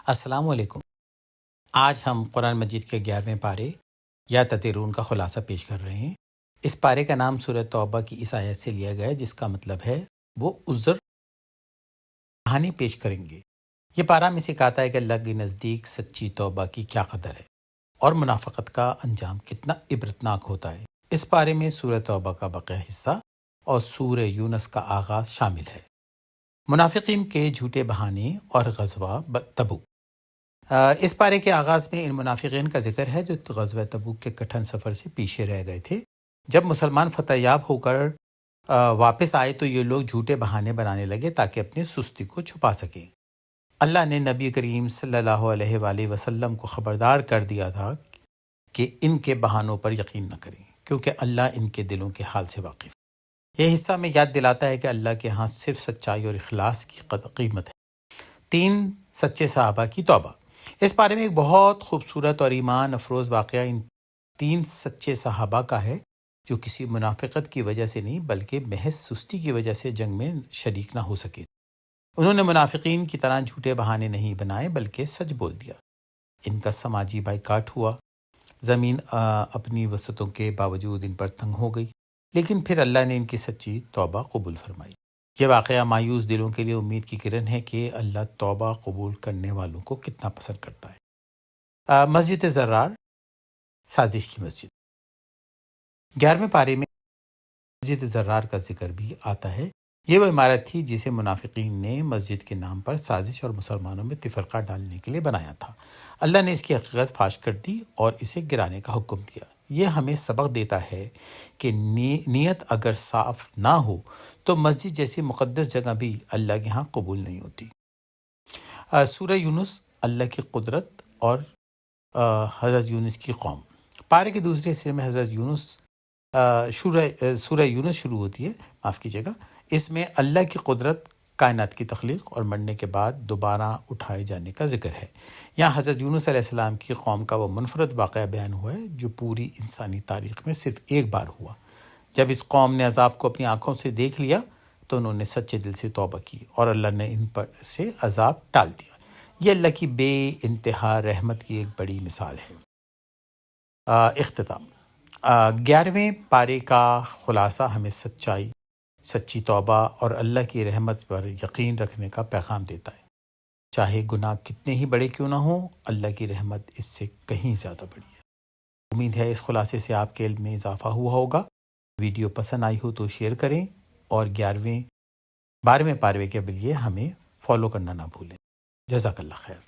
السلام علیکم۔ آج ہم قرآن مجید کے 11ویں پارے یا تترون کا خلاصہ پیش کر رہے ہیں۔ اس پارے کا نام سورہ توبہ کی اس آیت سے لیا گیا ہے، جس کا مطلب ہے وہ عذر کہانی پیش کریں گے۔ یہ پارہ ہمیں سکھاتا ہے کہ اللہ کے نزدیک سچی توبہ کی کیا قدر ہے اور منافقت کا انجام کتنا عبرتناک ہوتا ہے۔ اس پارے میں سورہ توبہ کا بقیہ حصہ اور سورہ یونس کا آغاز شامل ہے۔ منافقین کے جھوٹے بہانے اور غزوہ تبوک۔ اس پارے کے آغاز میں ان منافقین کا ذکر ہے جو غزوہ تبوک کے کٹھن سفر سے پیچھے رہ گئے تھے۔ جب مسلمان فتح یاب ہو کر واپس آئے تو یہ لوگ جھوٹے بہانے بنانے لگے تاکہ اپنی سستی کو چھپا سکیں۔ اللہ نے نبی کریم صلی اللہ علیہ وآلہ وسلم کو خبردار کر دیا تھا کہ ان کے بہانوں پر یقین نہ کریں، کیونکہ اللہ ان کے دلوں کے حال سے واقف ہے۔ یہ حصہ میں یاد دلاتا ہے کہ اللہ کے ہاں صرف سچائی اور اخلاص کی قیمت ہے۔ 3 سچے صحابہ کی توبہ۔ اس بارے میں ایک بہت خوبصورت اور ایمان افروز واقعہ ان 3 سچے صحابہ کا ہے جو کسی منافقت کی وجہ سے نہیں بلکہ محض سستی کی وجہ سے جنگ میں شریک نہ ہو سکے۔ انہوں نے منافقین کی طرح جھوٹے بہانے نہیں بنائے بلکہ سچ بول دیا۔ ان کا سماجی بائیکاٹ ہوا، زمین اپنی وسعتوں کے باوجود ان پر تنگ ہو گئی، لیکن پھر اللہ نے ان کی سچی توبہ قبول فرمائی۔ یہ واقعہ مایوس دلوں کے لیے امید کی کرن ہے کہ اللہ توبہ قبول کرنے والوں کو کتنا پسند کرتا ہے۔ مسجد زرار، سازش کی مسجد۔ 11ویں پارے میں مسجد زرار کا ذکر بھی آتا ہے۔ یہ وہ عمارت تھی جسے منافقین نے مسجد کے نام پر سازش اور مسلمانوں میں تفرقہ ڈالنے کے لیے بنایا تھا۔ اللہ نے اس کی حقیقت فاش کر دی اور اسے گرانے کا حکم دیا۔ یہ ہمیں سبق دیتا ہے کہ نیت اگر صاف نہ ہو تو مسجد جیسی مقدس جگہ بھی اللہ کے ہاں قبول نہیں ہوتی۔ سورہ یونس، اللہ کی قدرت اور حضرت یونس کی قوم۔ پارے کے دوسرے حصے میں حضرت یونس سورہ یونس شروع ہوتی ہے، معاف کیجیے گا۔ اس میں اللہ کی قدرت، کائنات کی تخلیق اور مرنے کے بعد دوبارہ اٹھائے جانے کا ذکر ہے۔ یہاں حضرت یونس علیہ السلام کی قوم کا وہ منفرد واقعہ بیان ہوا ہے جو پوری انسانی تاریخ میں صرف ایک بار ہوا۔ جب اس قوم نے عذاب کو اپنی آنکھوں سے دیکھ لیا تو انہوں نے سچے دل سے توبہ کی اور اللہ نے ان پر سے عذاب ٹال دیا۔ یہ اللہ کی بے انتہا رحمت کی ایک بڑی مثال ہے۔ اختتام۔ 11ویں پارے کا خلاصہ ہمیں سچی توبہ اور اللہ کی رحمت پر یقین رکھنے کا پیغام دیتا ہے۔ چاہے گناہ کتنے ہی بڑے کیوں نہ ہوں، اللہ کی رحمت اس سے کہیں زیادہ بڑی ہے۔ امید ہے اس خلاصے سے آپ کے علم میں اضافہ ہوا ہوگا۔ ویڈیو پسند آئی ہو تو شیئر کریں اور 12ویں پارے کے لیے ہمیں فالو کرنا نہ بھولیں۔ جزاک اللہ خیر۔